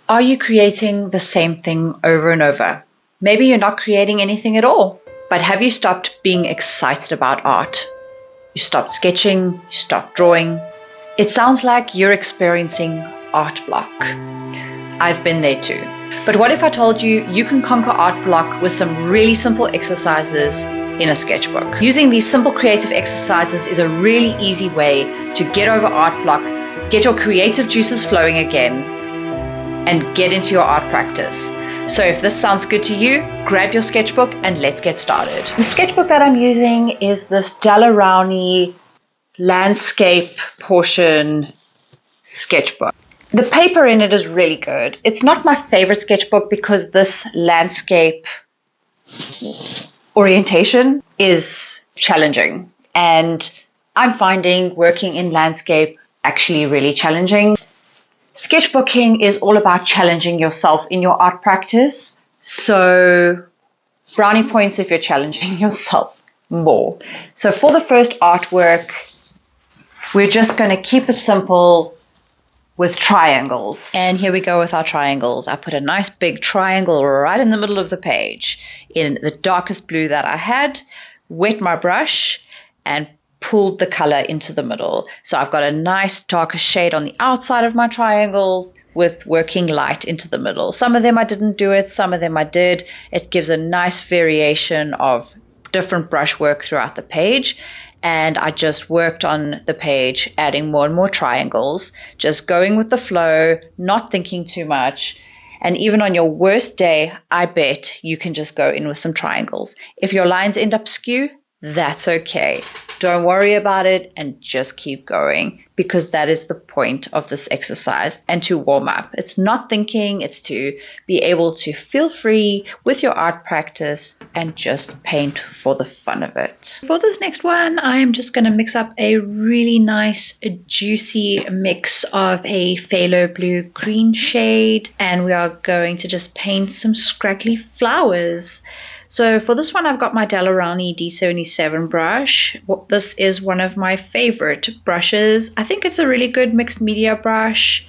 Are you creating the same thing over and over? Maybe you're not creating anything at all, but have you stopped being excited about art? You stopped sketching, you stopped drawing. It sounds like you're experiencing art block. I've been there too. But what if I told you you can conquer art block with some really simple exercises in a sketchbook? Using these simple creative exercises is a really easy way to get over art block, get your creative juices flowing again, and get into your art practice. So if this sounds good to you, grab your sketchbook and let's get started. The sketchbook that I'm using is this Daler-Rowney landscape portion sketchbook. The paper in it is really good. It's not my favorite sketchbook because this landscape orientation is challenging. And I'm finding working in landscape actually really challenging. Sketchbooking is all about challenging yourself in your art practice. So brownie points if you're challenging yourself more. So for the first artwork, we're just going to keep it simple with triangles. And here we go with our triangles. I put a nice big triangle right in the middle of the page in the darkest blue that I had, wet my brush, and pulled the color into the middle. So I've got a nice darker shade on the outside of my triangles with working light into the middle. Some of them I didn't do it, some of them I did. It gives a nice variation of different brush work throughout the page. And I just worked on the page, adding more and more triangles, just going with the flow, not thinking too much. And even on your worst day, I bet you can just go in with some triangles. If your lines end up skew, that's okay. Don't worry about it and just keep going, because that is the point of this exercise and to warm up. It's not thinking, it's to be able to feel free with your art practice and just paint for the fun of it. For this next one, I am just going to mix up a really nice juicy mix of a phthalo blue green shade, and we are going to just paint some scraggly flowers. So for this one, I've got my Daler-Rowney D77 brush. This is one of my favorite brushes. I think it's a really good mixed media brush.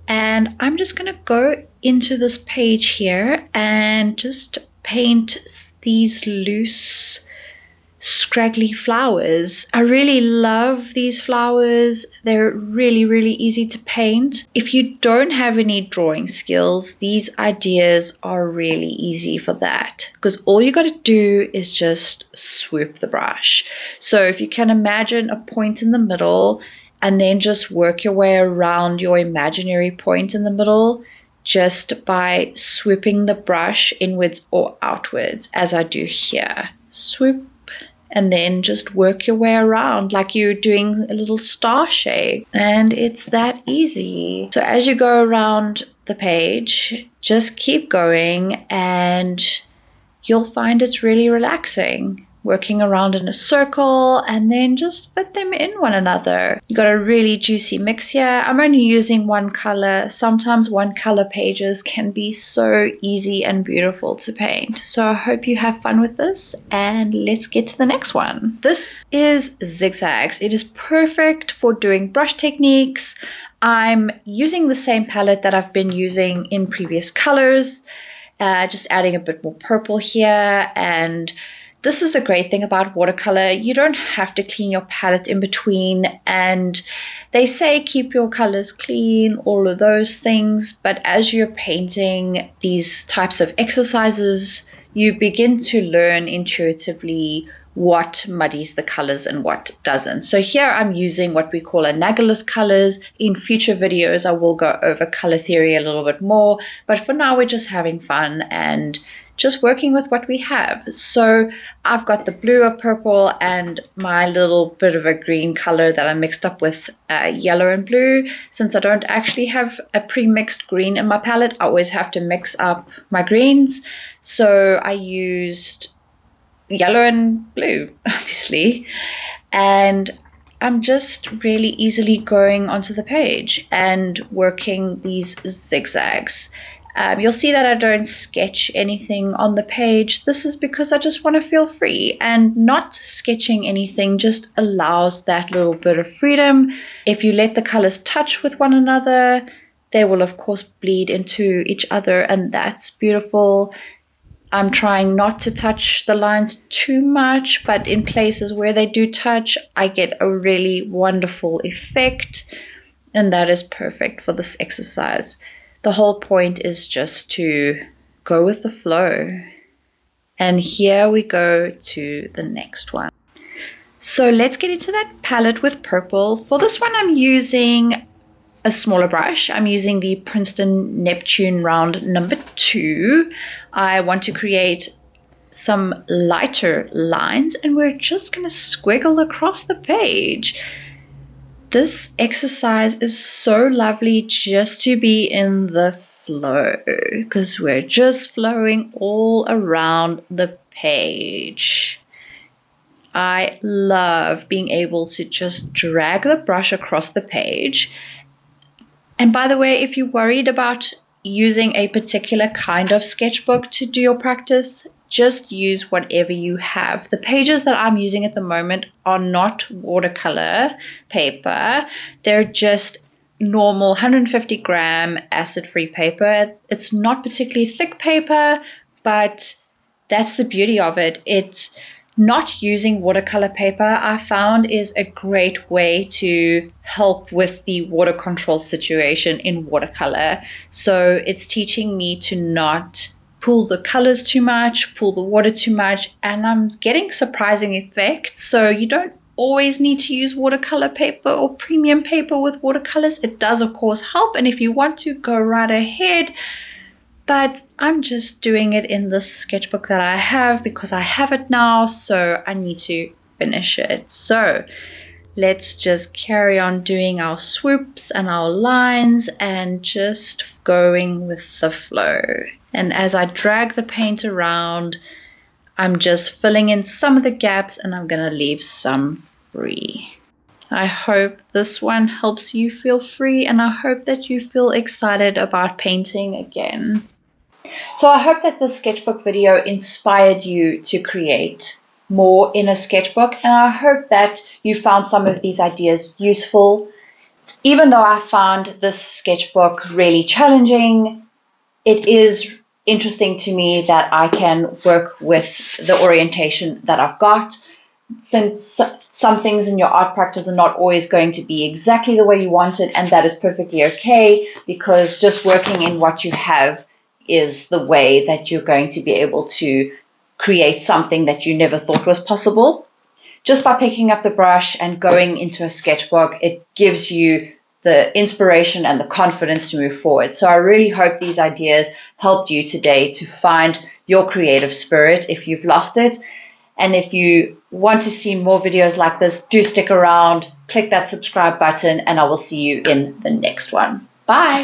And I'm just going to go into this page here and just paint these loose, scraggly flowers. I really love these flowers. They're really, really easy to paint. If you don't have any drawing skills, these ideas are really easy for that, because all you got to do is just swoop the brush. So if you can imagine a point in the middle and then just work your way around your imaginary point in the middle just by swooping the brush inwards or outwards, as I do here. Swoop, and then just work your way around like you're doing a little star shape. And it's that easy. So as you go around the page, just keep going and you'll find it's really relaxing. Working around in a circle and then just fit them in one another. You got a really juicy mix here. I'm only using one color. Sometimes one color pages can be so easy and beautiful to paint. So I hope you have fun with this, and let's get to the next one. This is Zigzags. It is perfect for doing brush techniques. I'm using the same palette that I've been using in previous colors, just adding a bit more purple here. And this is the great thing about watercolor. You don't have to clean your palette in between, and they say keep your colors clean, all of those things, but as you're painting these types of exercises, you begin to learn intuitively what muddies the colors and what doesn't. So here I'm using what we call analogous colors. In future videos, I will go over color theory a little bit more, but for now we're just having fun and just working with what we have. So I've got the blue, a purple, and my little bit of a green color that I mixed up with yellow and blue. Since I don't actually have a pre-mixed green in my palette, I always have to mix up my greens. So I used yellow and blue, obviously. And I'm just really easily going onto the page and working these zigzags. You'll see that I don't sketch anything on the page. This is because I just want to feel free, and not sketching anything just allows that little bit of freedom. If you let the colors touch with one another, they will of course bleed into each other, and that's beautiful. I'm trying not to touch the lines too much, but in places where they do touch, I get a really wonderful effect, and that is perfect for this exercise. The whole point is just to go with the flow. And here we go to the next one. So let's get into that palette with purple. For this one, I'm using a smaller brush. I'm using the Princeton Neptune round number 2. I want to create some lighter lines, and we're just going to squiggle across the page. This exercise is so lovely just to be in the flow, because we're just flowing all around the page. I love being able to just drag the brush across the page. And by the way, if you're worried about using a particular kind of sketchbook to do your practice, just use whatever you have. The pages that I'm using at the moment are not watercolor paper. They're just normal 150 gram acid-free paper. It's not particularly thick paper, but that's the beauty of it. It's not using watercolor paper, I found, is a great way to help with the water control situation in watercolor. So it's teaching me to not pull the colors too much, pull the water too much, and I'm getting surprising effects. So you don't always need to use watercolor paper or premium paper with watercolors. It does, of course, help, and if you want to, go right ahead. But I'm just doing it in this sketchbook that I have because I have it now, so I need to finish it. So let's just carry on doing our swoops and our lines and just going with the flow. And as I drag the paint around, I'm just filling in some of the gaps, and I'm going to leave some free. I hope this one helps you feel free, and I hope that you feel excited about painting again. So I hope that this sketchbook video inspired you to create more in a sketchbook, and I hope that you found some of these ideas useful. Even though I found this sketchbook really challenging, it is interesting to me that I can work with the orientation that I've got. Since some things in your art practice are not always going to be exactly the way you want it, and that is perfectly okay, because just working in what you have is the way that you're going to be able to create something that you never thought was possible. Just by picking up the brush and going into a sketchbook, it gives you the inspiration and the confidence to move forward. So I really hope these ideas helped you today to find your creative spirit if you've lost it. And if you want to see more videos like this, do stick around, click that subscribe button, and I will see you in the next one. Bye.